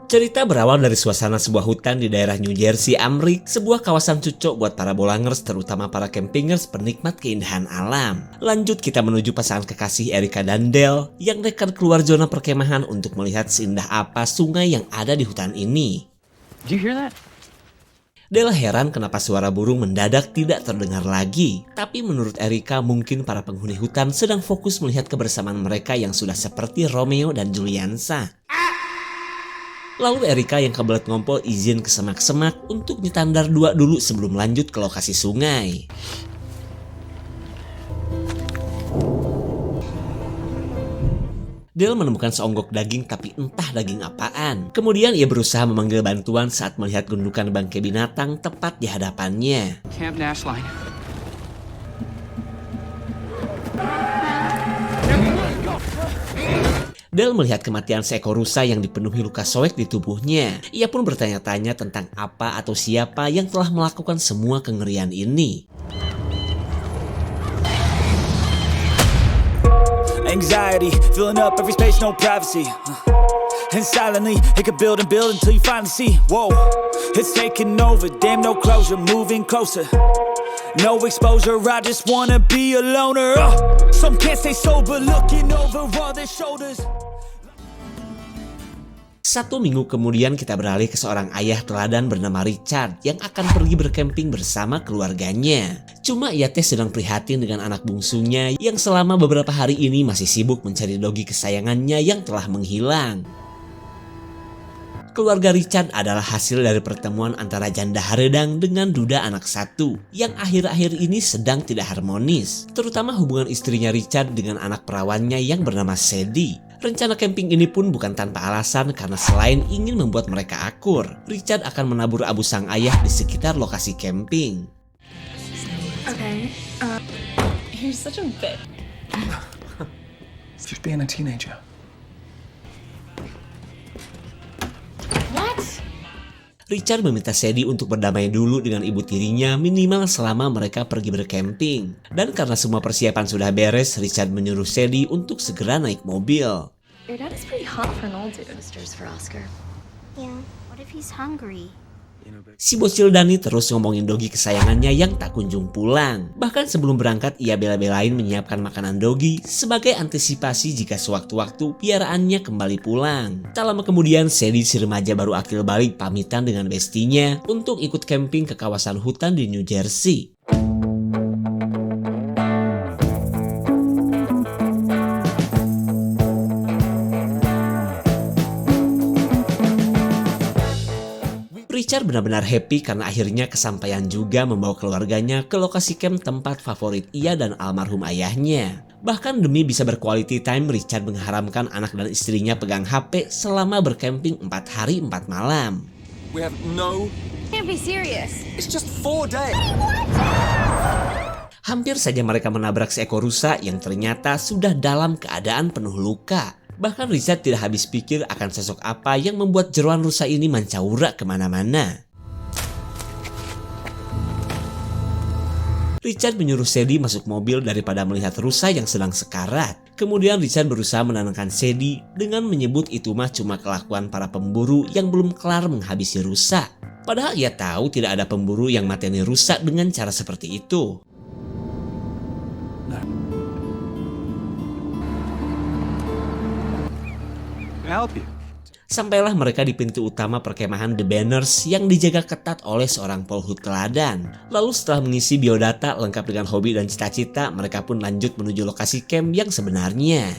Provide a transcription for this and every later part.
Cerita berawal dari suasana sebuah hutan di daerah New Jersey, Amerika, sebuah kawasan cocok buat para bolangers, terutama para campingers penikmat keindahan alam. Lanjut kita menuju pasangan kekasih Erica dan Dale yang nekat keluar zona perkemahan untuk melihat seindah apa sungai yang ada di hutan ini. Did you hear that? Dale heran kenapa suara burung mendadak tidak terdengar lagi. Tapi menurut Erica mungkin para penghuni hutan sedang fokus melihat kebersamaan mereka yang sudah seperti Romeo dan Juliansa. Lalu Erica yang kebelet ngompol izin ke semak-semak untuk nyetandar dua dulu sebelum lanjut ke lokasi sungai. Dale menemukan seonggok daging tapi entah daging apaan. Kemudian ia berusaha memanggil bantuan saat melihat gundukan bangkai binatang tepat di hadapannya. Camp Nashline. Dale melihat kematian seekor rusa yang dipenuhi luka soek di tubuhnya. Ia pun bertanya-tanya tentang apa atau siapa yang telah melakukan semua kengerian ini. Anxiety, filling up every space, no privacy. And silently, it could build and build until you finally see. Whoa, it's taking over, damn no closure, moving closer. No exposure, I just wanna be a loner. Some can't stay sober, looking over all their shoulders. 1 minggu kemudian kita beralih ke seorang ayah teladan bernama Richard yang akan pergi berkemping bersama keluarganya. Cuma ia sedang prihatin dengan anak bungsunya yang selama beberapa hari ini masih sibuk mencari dogi kesayangannya yang telah menghilang. Keluarga Richard adalah hasil dari pertemuan antara janda haredang dengan duda anak satu yang akhir-akhir ini sedang tidak harmonis, terutama hubungan istrinya Richard dengan anak perawannya yang bernama Sadie. Rencana camping ini pun bukan tanpa alasan karena selain ingin membuat mereka akur, Richard akan menabur abu sang ayah di sekitar lokasi camping. Okay, you're such a bitch. Just being a teenager. What? Richard meminta Sadie untuk berdamai dulu dengan ibu tirinya minimal selama mereka pergi bercamping. Dan karena semua persiapan sudah beres, Richard menyuruh Sadie untuk segera naik mobil. Your dad is pretty hot for an old dude. Sisters for Oscar. Yeah, what if he's hungry? Si bocil Dani terus ngomongin dogi kesayangannya yang tak kunjung pulang. Bahkan sebelum berangkat ia bela-belain menyiapkan makanan dogi sebagai antisipasi jika sewaktu-waktu piaraannya kembali pulang. Tak lama kemudian Sadie si remaja baru akil balik pamitan dengan bestinya untuk ikut camping ke kawasan hutan di New Jersey. Richard benar-benar happy karena akhirnya kesampaian juga membawa keluarganya ke lokasi camp tempat favorit ia dan almarhum ayahnya. Bahkan demi bisa berquality time, Richard mengharamkan anak dan istrinya pegang HP selama bercamping 4 hari 4 malam. We have no... Can't be serious. It's just 4 days. Hampir saja mereka menabrak seekor rusa yang ternyata sudah dalam keadaan penuh luka. Bahkan Richard tidak habis pikir akan sosok apa yang membuat jeroan rusa ini mencaura kemana-mana. Richard menyuruh Sadie masuk mobil daripada melihat rusa yang sedang sekarat. Kemudian Richard berusaha menenangkan Sadie dengan menyebut itu mah cuma kelakuan para pemburu yang belum kelar menghabisi rusa. Padahal ia tahu tidak ada pemburu yang mateni rusa dengan cara seperti itu. Help you. Sampailah mereka di pintu utama perkemahan The Banners yang dijaga ketat oleh seorang polhut teladan. Lalu setelah mengisi biodata lengkap dengan hobi dan cita-cita, mereka pun lanjut menuju lokasi camp yang sebenarnya.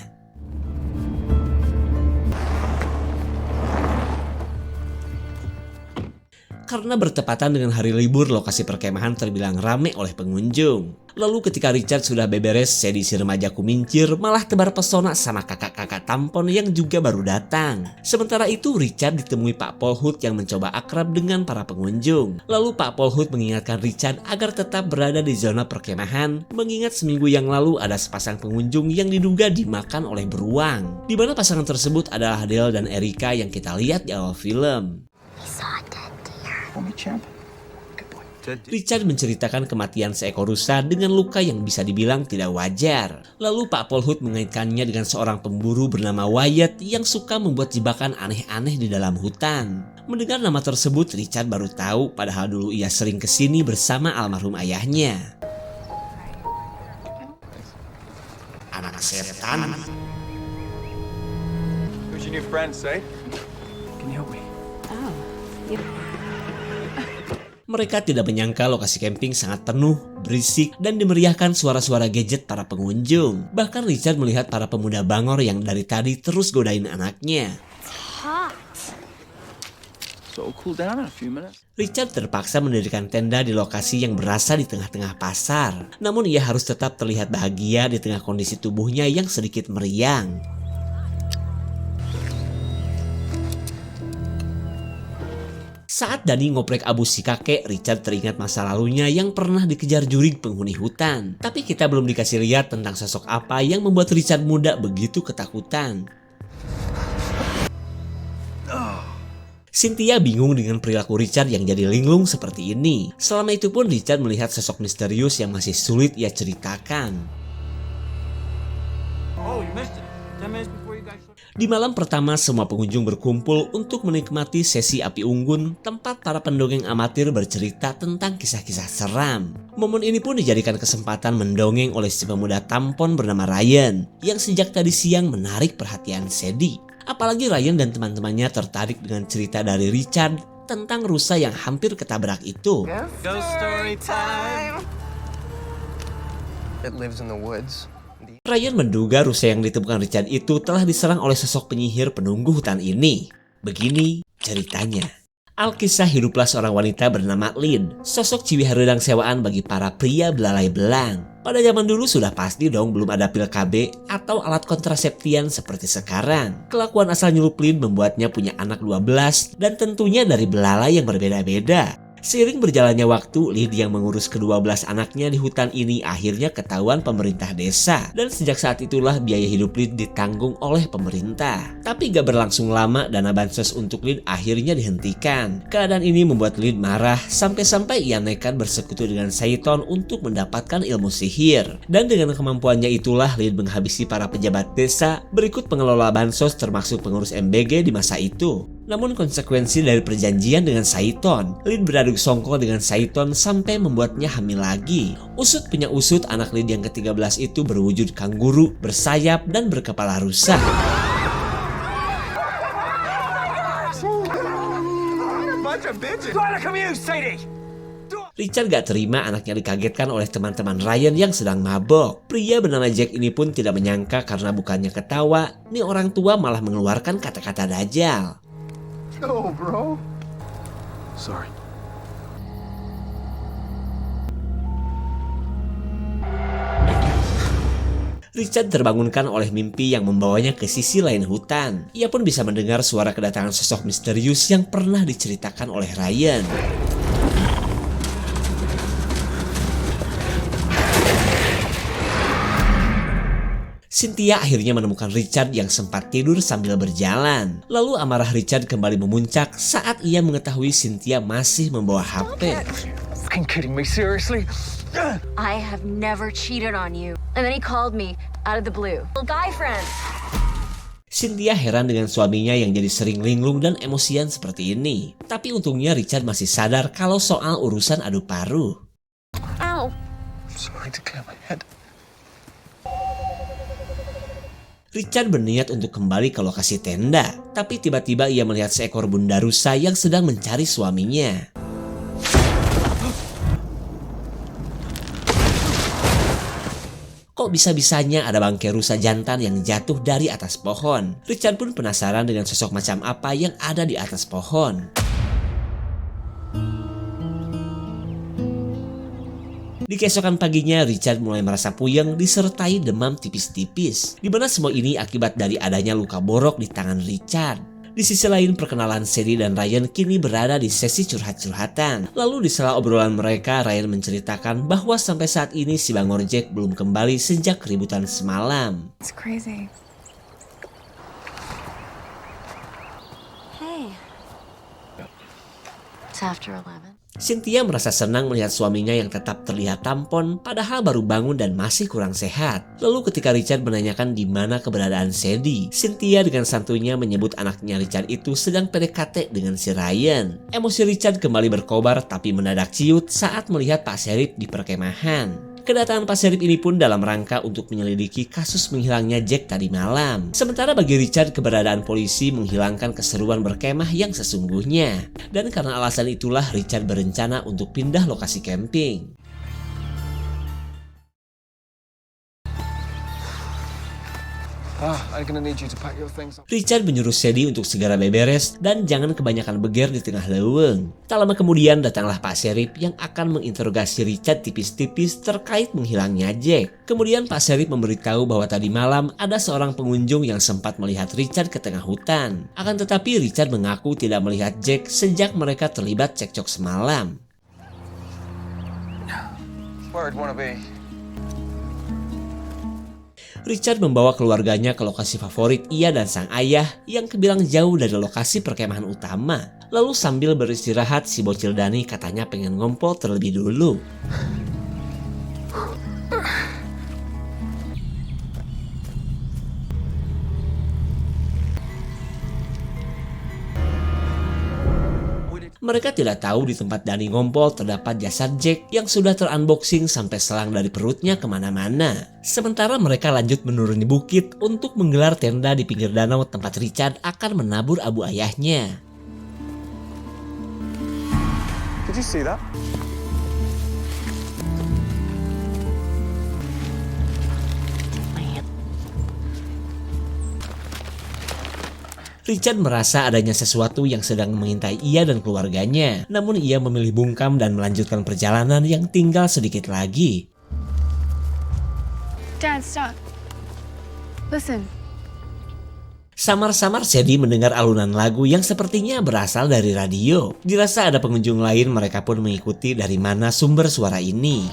Karena bertepatan dengan hari libur, lokasi perkemahan terbilang ramai oleh pengunjung. Lalu ketika Richard sudah beberes, Sadie si remaja kumincir malah tebar pesona sama kakak-kakak tampon yang juga baru datang. Sementara itu Richard ditemui Pak Polhut yang mencoba akrab dengan para pengunjung. Lalu Pak Polhut mengingatkan Richard agar tetap berada di zona perkemahan, mengingat seminggu yang lalu ada sepasang pengunjung yang diduga dimakan oleh beruang. Di mana pasangan tersebut adalah Dale dan Erica yang kita lihat di awal film. He saw a dead deer. For me, champ. Good boy. Richard menceritakan kematian seekor rusa dengan luka yang bisa dibilang tidak wajar. Lalu Pak Polhood mengaitkannya dengan seorang pemburu bernama Wyatt yang suka membuat jebakan aneh-aneh di dalam hutan. Mendengar nama tersebut, Richard baru tahu padahal dulu ia sering kesini bersama almarhum ayahnya. Anak setan. Who's your new friend, say? Can you help me? Mereka tidak menyangka lokasi camping sangat penuh, berisik, dan dimeriahkan suara-suara gadget para pengunjung. Bahkan Richard melihat para pemuda bangor yang dari tadi terus godain anaknya. So it'll cool down in a few minutes. Richard terpaksa mendirikan tenda di lokasi yang berasa di tengah-tengah pasar. Namun ia harus tetap terlihat bahagia di tengah kondisi tubuhnya yang sedikit meriang. Saat Dani ngoprek abu si kakek, Richard teringat masa lalunya yang pernah dikejar jurig penghuni hutan. Tapi kita belum dikasih lihat tentang sosok apa yang membuat Richard muda begitu ketakutan. Cynthia bingung dengan perilaku Richard yang jadi linglung seperti ini. Selama itu pun Richard melihat sosok misterius yang masih sulit ia ceritakan. Oh, you missed it. 10 minutes before you guys... Di malam pertama, semua pengunjung berkumpul untuk menikmati sesi api unggun, tempat para pendongeng amatir bercerita tentang kisah-kisah seram. Momen ini pun dijadikan kesempatan mendongeng oleh si pemuda tampon bernama Ryan, yang sejak tadi siang menarik perhatian Sadie. Apalagi Ryan dan teman-temannya tertarik dengan cerita dari Richard tentang rusa yang hampir ketabrak itu. Ghost story time. It lives in the woods. Ryan menduga rusa yang ditemukan Richard itu telah diserang oleh sosok penyihir penunggu hutan ini. Begini ceritanya. Alkisah hiduplah seorang wanita bernama Lynn, sosok ciwi harudang sewaan bagi para pria belalai belang. Pada zaman dulu sudah pasti dong belum ada pil KB atau alat kontraseptian seperti sekarang. Kelakuan asal nyurup Lynn membuatnya punya anak 12 dan tentunya dari belalai yang berbeda-beda. Seiring berjalannya waktu, Lynn yang mengurus ke-12 anaknya di hutan ini akhirnya ketahuan pemerintah desa. Dan sejak saat itulah biaya hidup Lynn ditanggung oleh pemerintah. Tapi gak berlangsung lama, dana bansos untuk Lynn akhirnya dihentikan. Keadaan ini membuat Lynn marah, sampai-sampai ia nekat bersekutu dengan Saiton untuk mendapatkan ilmu sihir. Dan dengan kemampuannya itulah Lynn menghabisi para pejabat desa, berikut pengelola bansos termasuk pengurus MBG di masa itu. Namun konsekuensi dari perjanjian dengan Saiton, Lynn beradu songkol dengan Saiton sampai membuatnya hamil lagi. Usut punya usut, anak Lynn yang ke-13 itu berwujud kanguru, bersayap, dan berkepala rusa. Richard gak terima anaknya dikagetkan oleh teman-teman Ryan yang sedang mabok. Pria bernama Jack ini pun tidak menyangka karena bukannya ketawa, nih orang tua malah mengeluarkan kata-kata dajal. Yo, bro. Sorry. Richard terbangunkan oleh mimpi yang membawanya ke sisi lain hutan. Ia pun bisa mendengar suara kedatangan sosok misterius yang pernah diceritakan oleh Ryan. Cynthia akhirnya menemukan Richard yang sempat tidur sambil berjalan. Lalu amarah Richard kembali memuncak saat ia mengetahui Cynthia masih membawa HP. Fucking kidding me, seriously? I have never cheated on you. And then he called me out of the blue. Guy friends. Cynthia heran dengan suaminya yang jadi sering linglung dan emosian seperti ini. Tapi untungnya Richard masih sadar kalau soal urusan adu paru. Ow. I'm sorry to clear my head. Richard berniat untuk kembali ke lokasi tenda. Tapi tiba-tiba ia melihat seekor bunda rusa yang sedang mencari suaminya. Kok bisa-bisanya ada bangkai rusa jantan yang jatuh dari atas pohon? Richard pun penasaran dengan sosok macam apa yang ada di atas pohon. Di keesokan paginya, Richard mulai merasa puyeng disertai demam tipis-tipis. Di mana semua ini akibat dari adanya luka borok di tangan Richard. Di sisi lain, perkenalan Sadie dan Ryan kini berada di sesi curhat-curhatan. Lalu di sela obrolan mereka, Ryan menceritakan bahwa sampai saat ini si Bangor Jack belum kembali sejak keributan semalam. It's crazy. Hey. It's after 11. Cynthia merasa senang melihat suaminya yang tetap terlihat tampon padahal baru bangun dan masih kurang sehat. Lalu ketika Richard menanyakan di mana keberadaan Sadie, Cynthia dengan santuinya menyebut anaknya Richard itu sedang PDKT dengan si Ryan. Emosi Richard kembali berkobar tapi mendadak ciut saat melihat Pak Sheriff di perkemahan. Kedatangan Pak Sheriff ini pun dalam rangka untuk menyelidiki kasus menghilangnya Jack tadi malam. Sementara bagi Richard, keberadaan polisi menghilangkan keseruan berkemah yang sesungguhnya. Dan karena alasan itulah Richard berencana untuk pindah lokasi camping. I'm gonna need you to pack your things up. Richard menyuruh Sadie untuk segera beberes dan jangan kebanyakan beger di tengah leuweung. Tak lama kemudian datanglah Pak Sheriff yang akan menginterogasi Richard tipis-tipis terkait menghilangnya Jack. Kemudian Pak Sheriff memberitahu bahwa tadi malam ada seorang pengunjung yang sempat melihat Richard ke tengah hutan. Akan tetapi Richard mengaku tidak melihat Jack sejak mereka terlibat cekcok semalam. Where I'd wanna be. Richard membawa keluarganya ke lokasi favorit ia dan sang ayah yang kebilang jauh dari lokasi perkemahan utama. Lalu sambil beristirahat, si bocil Danny katanya pengen ngompol terlebih dulu. Mereka tidak tahu di tempat Danny ngompol terdapat jasad Jack yang sudah terunboxing sampai selang dari perutnya kemana-mana. Sementara mereka lanjut menuruni bukit untuk menggelar tenda di pinggir danau tempat Richard akan menabur abu ayahnya. Did you see that? Richard merasa adanya sesuatu yang sedang mengintai ia dan keluarganya. Namun ia memilih bungkam dan melanjutkan perjalanan yang tinggal sedikit lagi. Dad, stop. Listen. Samar-samar Sadie mendengar alunan lagu yang sepertinya berasal dari radio. Dirasa ada pengunjung lain, mereka pun mengikuti dari mana sumber suara ini.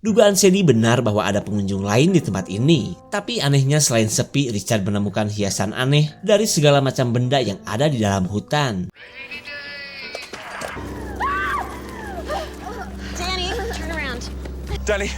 Dugaan Sadie benar bahwa ada pengunjung lain di tempat ini. Tapi anehnya selain sepi, Richard menemukan hiasan aneh dari segala macam benda yang ada di dalam hutan. Danny, turn around. Danny.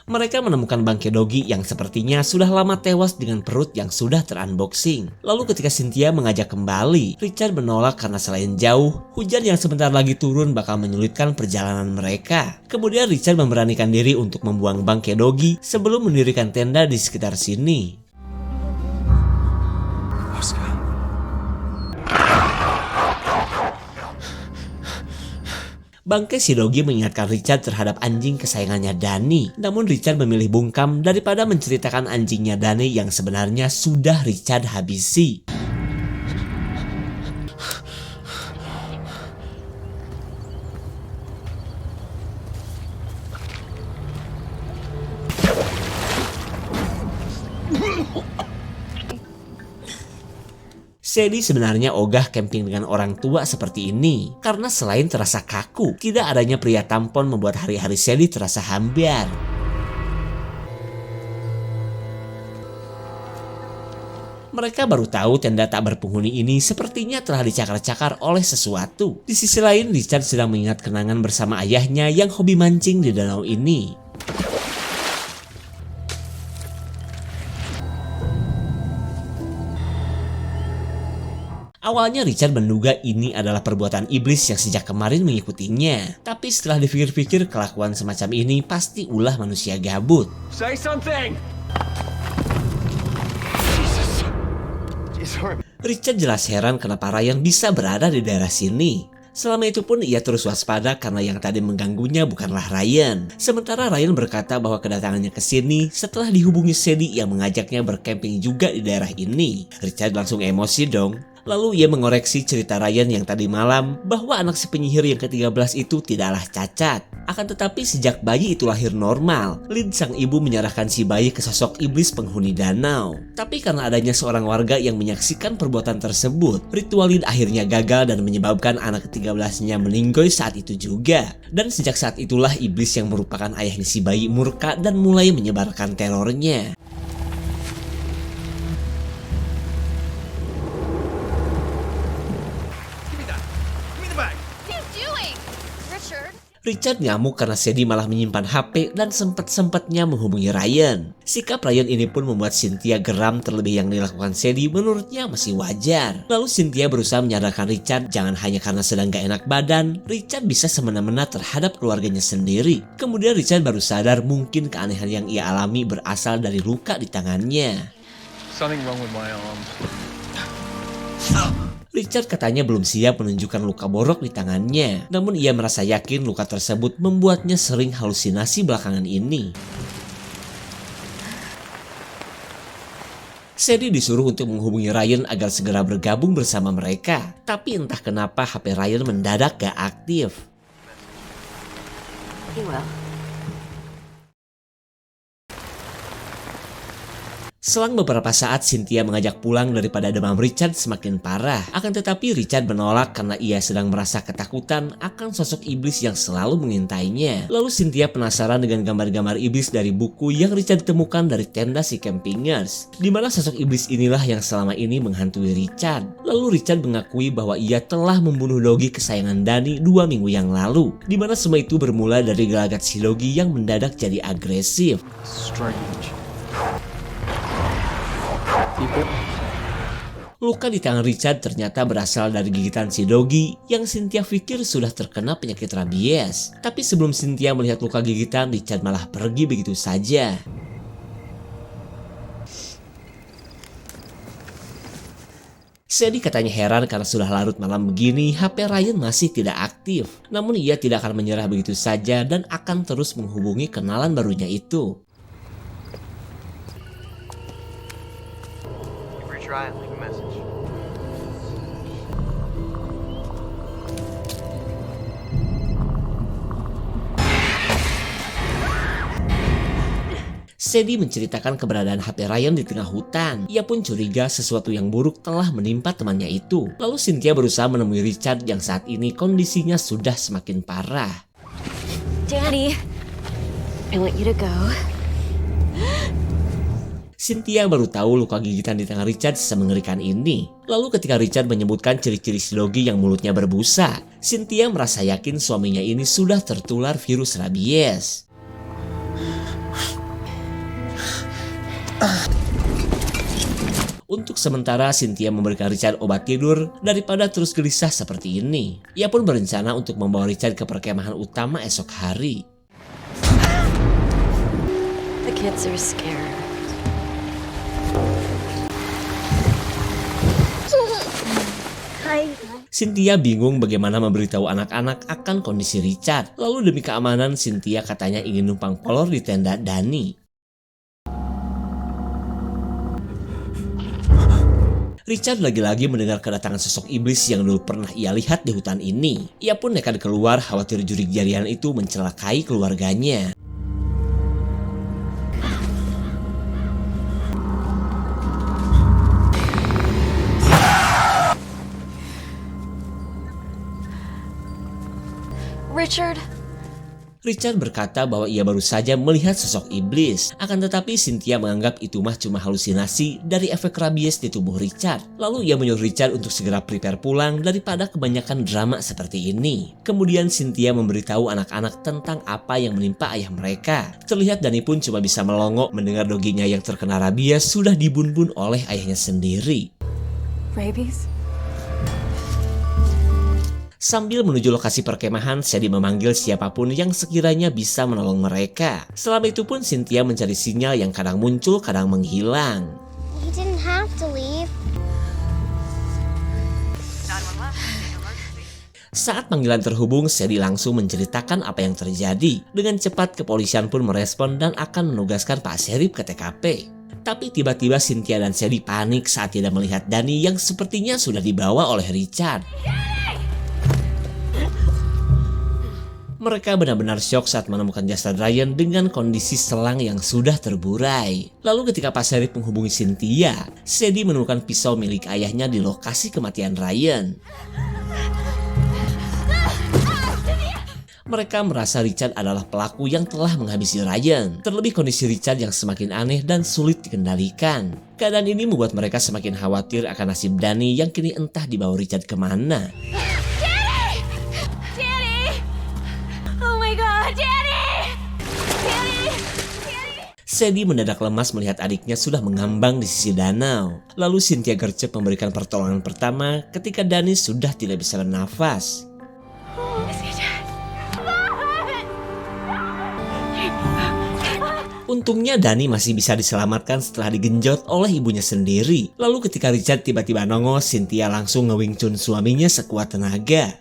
Mereka menemukan bangkai Doggy yang sepertinya sudah lama tewas dengan perut yang sudah terunboxing. Lalu ketika Cynthia mengajak kembali, Richard menolak karena selain jauh, hujan yang sebentar lagi turun bakal menyulitkan perjalanan mereka. Kemudian Richard memberanikan diri untuk membuang bangkai Doggy sebelum mendirikan tenda di sekitar sini. Oscar. Bangkai si Doggy mengingatkan Richard terhadap anjing kesayangannya Danny. Namun Richard memilih bungkam daripada menceritakan anjingnya Danny yang sebenarnya sudah Richard habisi. Sadie sebenarnya ogah camping dengan orang tua seperti ini. Karena selain terasa kaku, tidak adanya pria tampon membuat hari-hari Sadie terasa hambar. Mereka baru tahu tenda tak berpenghuni ini sepertinya telah dicakar-cakar oleh sesuatu. Di sisi lain, Richard sedang mengingat kenangan bersama ayahnya yang hobi mancing di danau ini. Awalnya Richard menduga ini adalah perbuatan iblis yang sejak kemarin mengikutinya. Tapi setelah dipikir-pikir, kelakuan semacam ini pasti ulah manusia gabut. Say something! Jesus. Richard jelas heran kenapa Ryan bisa berada di daerah sini. Selama itu pun ia terus waspada karena yang tadi mengganggunya bukanlah Ryan. Sementara Ryan berkata bahwa kedatangannya ke sini setelah dihubungi Sadie yang mengajaknya bercamping juga di daerah ini. Richard langsung emosi dong. Lalu ia mengoreksi cerita Ryan yang tadi malam bahwa anak si penyihir yang ke-13 itu tidaklah cacat. Akan tetapi sejak bayi itu lahir normal, Lynn sang ibu menyerahkan si bayi ke sosok iblis penghuni danau. Tapi karena adanya seorang warga yang menyaksikan perbuatan tersebut, ritual Lynn akhirnya gagal dan menyebabkan anak ke-13-nya meninggoy saat itu juga. Dan sejak saat itulah iblis yang merupakan ayahnya si bayi murka dan mulai menyebarkan terornya. Richard ngamuk karena Sadie malah menyimpan HP dan sempat-sempatnya menghubungi Ryan. Sikap Ryan ini pun membuat Cynthia geram, terlebih yang dilakukan Sadie menurutnya masih wajar. Lalu Cynthia berusaha menyadarkan Richard jangan hanya karena sedang gak enak badan, Richard bisa semena-mena terhadap keluarganya sendiri. Kemudian Richard baru sadar mungkin keanehan yang ia alami berasal dari luka di tangannya. Something wrong with my arm. Richard katanya belum siap menunjukkan luka borok di tangannya, namun ia merasa yakin luka tersebut membuatnya sering halusinasi belakangan ini. Sadie disuruh untuk menghubungi Ryan agar segera bergabung bersama mereka, tapi entah kenapa HP Ryan mendadak gak aktif. Selang beberapa saat, Cynthia mengajak pulang daripada demam Richard semakin parah. Akan tetapi Richard menolak karena ia sedang merasa ketakutan akan sosok iblis yang selalu mengintainya. Lalu Cynthia penasaran dengan gambar-gambar iblis dari buku yang Richard temukan dari tenda si campingers, di mana sosok iblis inilah yang selama ini menghantui Richard. Lalu Richard mengakui bahwa ia telah membunuh Doggy kesayangan Danny 2 minggu yang lalu, di mana semua itu bermula dari gelagat si Doggy yang mendadak jadi agresif. Strange. Luka di tangan Richard ternyata berasal dari gigitan si Doggy yang Cynthia pikir sudah terkena penyakit rabies. Tapi sebelum Cynthia melihat luka gigitan, Richard malah pergi begitu saja. Sadie katanya heran karena sudah larut malam begini, HP Ryan masih tidak aktif. Namun ia tidak akan menyerah begitu saja dan akan terus menghubungi kenalan barunya itu. Try and leave a message. Sadie menceritakan keberadaan HP Ryan di tengah hutan. Ia pun curiga sesuatu yang buruk telah menimpa temannya itu. Lalu Cynthia berusaha menemui Richard yang saat ini kondisinya sudah semakin parah. Danny, I want you to go. Cynthia baru tahu luka gigitan di tangan Richard semengerikan ini. Lalu ketika Richard menyebutkan ciri-ciri si Doggy yang mulutnya berbusa, Cynthia merasa yakin suaminya ini sudah tertular virus rabies. Untuk sementara Cynthia memberikan Richard obat tidur daripada terus gelisah seperti ini. Ia pun berencana untuk membawa Richard ke perkemahan utama esok hari. The kids are scared. Cynthia bingung bagaimana memberitahu anak-anak akan kondisi Richard. Lalu demi keamanan, Cynthia katanya ingin numpang polor di tenda Danny. Richard lagi-lagi mendengar kedatangan sosok iblis yang dulu pernah ia lihat di hutan ini. Ia pun nekat keluar khawatir jurik jarian itu mencelakai keluarganya. Richard berkata bahwa ia baru saja melihat sosok iblis. Akan tetapi Cynthia menganggap itu cuma halusinasi dari efek rabies di tubuh Richard. Lalu ia menyuruh Richard untuk segera prepare pulang daripada kebanyakan drama seperti ini. Kemudian Cynthia memberitahu anak-anak tentang apa yang menimpa ayah mereka. Terlihat Danny pun cuma bisa melongo mendengar Doggy-nya yang terkena rabies sudah dibunbun oleh ayahnya sendiri. Rabies? Sambil menuju lokasi perkemahan, Sadie memanggil siapapun yang sekiranya bisa menolong mereka. Selama itu pun Cynthia mencari sinyal yang kadang muncul, kadang menghilang. You didn't have to leave. Saat panggilan terhubung, Sadie langsung menceritakan apa yang terjadi. Dengan cepat, kepolisian pun merespon dan akan menugaskan Pak Sheriff ke TKP. Tapi tiba-tiba Cynthia dan Sadie panik saat tidak melihat Danny yang sepertinya sudah dibawa oleh Richard. Mereka benar-benar syok saat menemukan jasad Ryan dengan kondisi selang yang sudah terburai. Lalu ketika Pak Sheriff menghubungi Cynthia, Sadie menemukan pisau milik ayahnya di lokasi kematian Ryan. Mereka merasa Richard adalah pelaku yang telah menghabisi Ryan. Terlebih kondisi Richard yang semakin aneh dan sulit dikendalikan. Keadaan ini membuat mereka semakin khawatir akan nasib Danny yang kini entah dibawa Richard kemana. Sadie mendadak lemas melihat adiknya sudah mengambang di sisi danau. Lalu Cynthia gercep memberikan pertolongan pertama ketika Danny sudah tidak bisa bernafas. Untungnya Danny masih bisa diselamatkan setelah digenjot oleh ibunya sendiri. Lalu ketika Richard tiba-tiba nongol, Cynthia langsung nge-Wing Chun suaminya sekuat tenaga.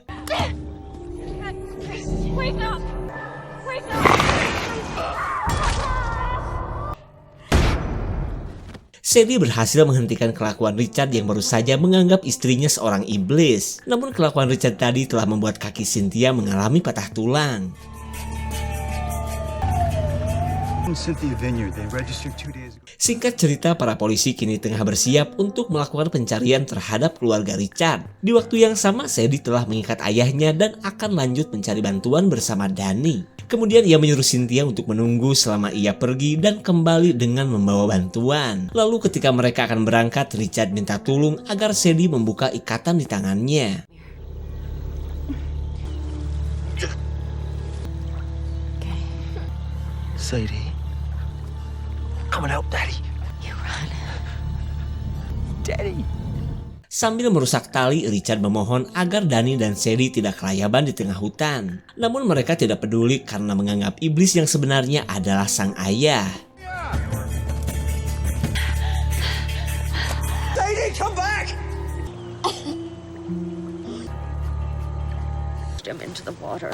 Wake up! Wake up! Sadie berhasil menghentikan kelakuan Richard yang baru saja menganggap istrinya seorang iblis. Namun kelakuan Richard tadi telah membuat kaki Cynthia mengalami patah tulang. Cynthia Vineyard, they registered 2 days ago. Singkat cerita, para polisi kini tengah bersiap untuk melakukan pencarian terhadap keluarga Richard. Di waktu yang sama, Sadie telah mengikat ayahnya dan akan lanjut mencari bantuan bersama Danny. Kemudian ia menyuruh Cynthia untuk menunggu selama ia pergi dan kembali dengan membawa bantuan. Lalu ketika mereka akan berangkat, Richard minta tolong agar Sadie membuka ikatan di tangannya. Sadie, come and help Daddy. You run. Daddy. Sambil merusak tali, Richard memohon agar Danny dan Sadie tidak kelayaban di tengah hutan. Namun mereka tidak peduli karena menganggap iblis yang sebenarnya adalah sang ayah. Sadie, come back! Jump into the water.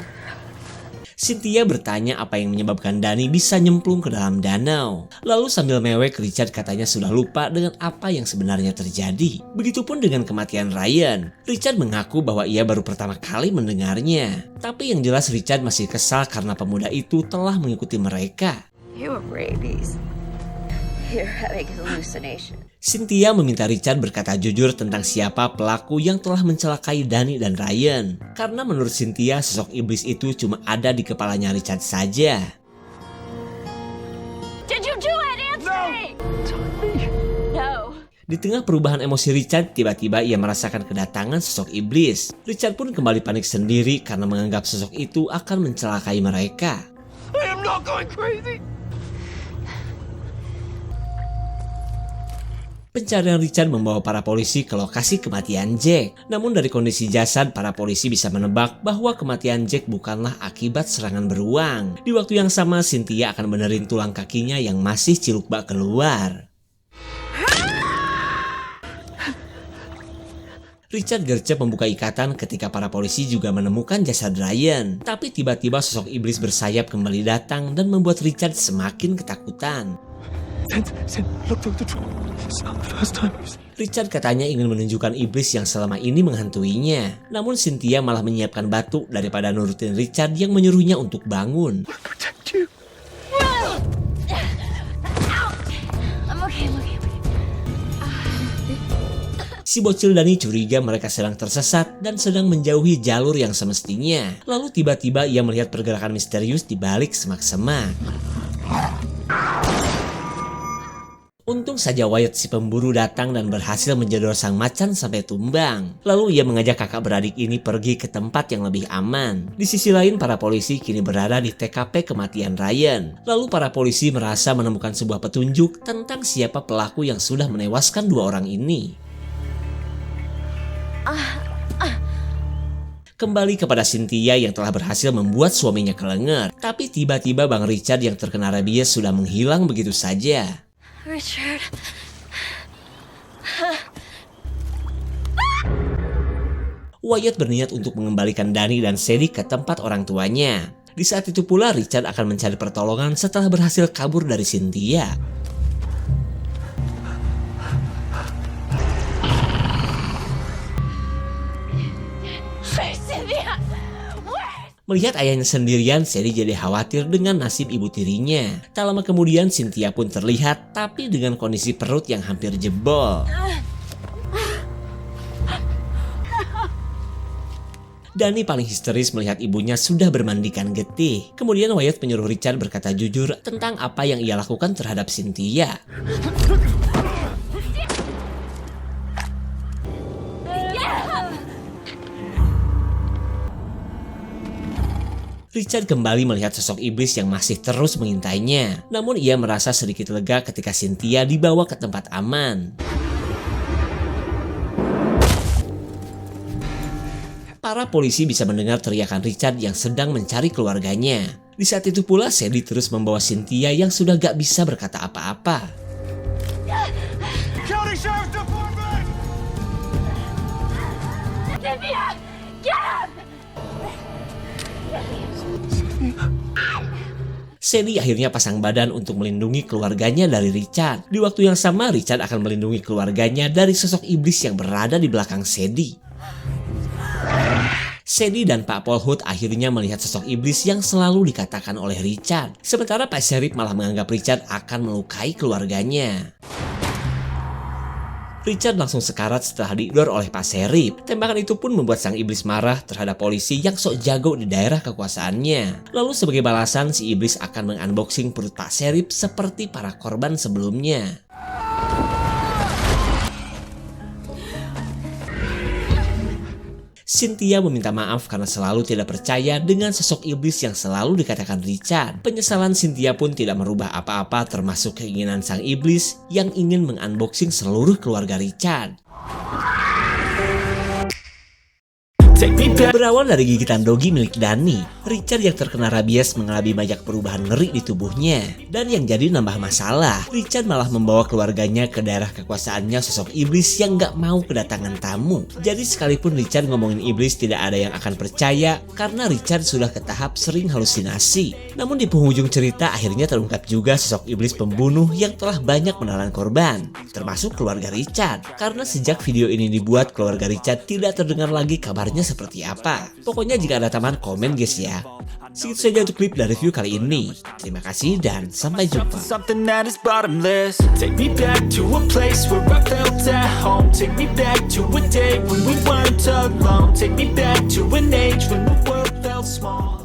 Cynthia bertanya apa yang menyebabkan Danny bisa nyemplung ke dalam danau. Lalu sambil mewek, Richard katanya sudah lupa dengan apa yang sebenarnya terjadi. Begitupun dengan kematian Ryan. Richard mengaku bahwa ia baru pertama kali mendengarnya. Tapi yang jelas Richard masih kesal karena pemuda itu telah mengikuti mereka. You were rabies. You're having hallucination. Cynthia meminta Richard berkata jujur tentang siapa pelaku yang telah mencelakai Danny dan Ryan. Karena menurut Cynthia, sosok iblis itu cuma ada di kepalanya Richard saja. Did you do it? Answer me! No. Di tengah perubahan emosi Richard, tiba-tiba ia merasakan kedatangan sosok iblis. Richard pun kembali panik sendiri karena menganggap sosok itu akan mencelakai mereka. I am not going crazy! Pencarian Richard membawa para polisi ke lokasi kematian Jack. Namun dari kondisi jasad, para polisi bisa menebak bahwa kematian Jack bukanlah akibat serangan beruang. Di waktu yang sama, Cynthia akan benerin tulang kakinya yang masih ciluk bak keluar. Richard gercep membuka ikatan ketika para polisi juga menemukan jasad Ryan. Tapi tiba-tiba sosok iblis bersayap kembali datang dan membuat Richard semakin ketakutan. Look through the door. It's not the first time you've seen. Richard katanya ingin menunjukkan iblis yang selama ini menghantuinya. Namun Cynthia malah menyiapkan batu daripada nurutin Richard yang menyuruhnya untuk bangun. Protect you. I'm okay. Si bocil Danny curiga mereka sedang tersesat dan sedang menjauhi jalur yang semestinya. Lalu tiba-tiba ia melihat pergerakan misterius di balik semak-semak. Untung saja Wyatt si pemburu datang dan berhasil menjedor sang macan sampai tumbang. Lalu ia mengajak kakak beradik ini pergi ke tempat yang lebih aman. Di sisi lain, para polisi kini berada di TKP kematian Ryan. Lalu para polisi merasa menemukan sebuah petunjuk tentang siapa pelaku yang sudah menewaskan dua orang ini. Kembali kepada Cynthia yang telah berhasil membuat suaminya kelengar. Tapi tiba-tiba Bang Richard yang terkena rabies sudah menghilang begitu saja. Richard. Wyatt berniat untuk mengembalikan Danny dan Sadie ke tempat orang tuanya. Di saat itu pula Richard akan mencari pertolongan setelah berhasil kabur dari Cynthia. Melihat ayahnya sendirian, Sadie jadi khawatir dengan nasib ibu tirinya. Tak lama kemudian Cynthia pun terlihat, tapi dengan kondisi perut yang hampir jebol. Danny paling histeris melihat ibunya sudah bermandikan getih. Kemudian Wyatt menyuruh Richard berkata jujur tentang apa yang ia lakukan terhadap Cynthia. Richard kembali melihat sosok iblis yang masih terus mengintainya. Namun ia merasa sedikit lega ketika Cynthia dibawa ke tempat aman. Para polisi bisa mendengar teriakan Richard yang sedang mencari keluarganya. Di saat itu pula Sadie terus membawa Cynthia yang sudah gak bisa berkata apa-apa. County Sheriff's Department! Sadie akhirnya pasang badan untuk melindungi keluarganya dari Richard. Di waktu yang sama, Richard akan melindungi keluarganya dari sosok iblis yang berada di belakang Sadie. Sadie dan Pak Paul Hood akhirnya melihat sosok iblis yang selalu dikatakan oleh Richard. Sementara Pak Sheriff malah menganggap Richard akan melukai keluarganya. Richard langsung sekarat setelah digedor oleh Pak Sheriff. Tembakan itu pun membuat sang iblis marah terhadap polisi yang sok jago di daerah kekuasaannya. Lalu sebagai balasan, si iblis akan mengunboxing perut Pak Sheriff seperti para korban sebelumnya. Cynthia meminta maaf karena selalu tidak percaya dengan sosok iblis yang selalu dikatakan Richard. Penyesalan Cynthia pun tidak merubah apa-apa, termasuk keinginan sang iblis yang ingin mengunboxing seluruh keluarga Richard. Berawal dari gigitan dogi milik Danny, Richard yang terkena rabies mengalami banyak perubahan ngeri di tubuhnya. Dan yang jadi nambah masalah, Richard malah membawa keluarganya ke daerah kekuasaannya sosok iblis yang gak mau kedatangan tamu. Jadi sekalipun Richard ngomongin iblis, tidak ada yang akan percaya karena Richard sudah ke tahap sering halusinasi. Namun di penghujung cerita akhirnya terungkap juga sosok iblis pembunuh yang telah banyak menelan korban, termasuk keluarga Richard. Karena sejak video ini dibuat, keluarga Richard tidak terdengar lagi kabarnya seperti apa. Pokoknya jika ada tambahan komen guys ya. Segitu saja untuk klip dan review kali ini. Terima kasih dan sampai jumpa. Something that is bottomless. Take me back to a place where I felt at home. Take me back to a day when we weren't alone. Take me back to an age when the world felt small.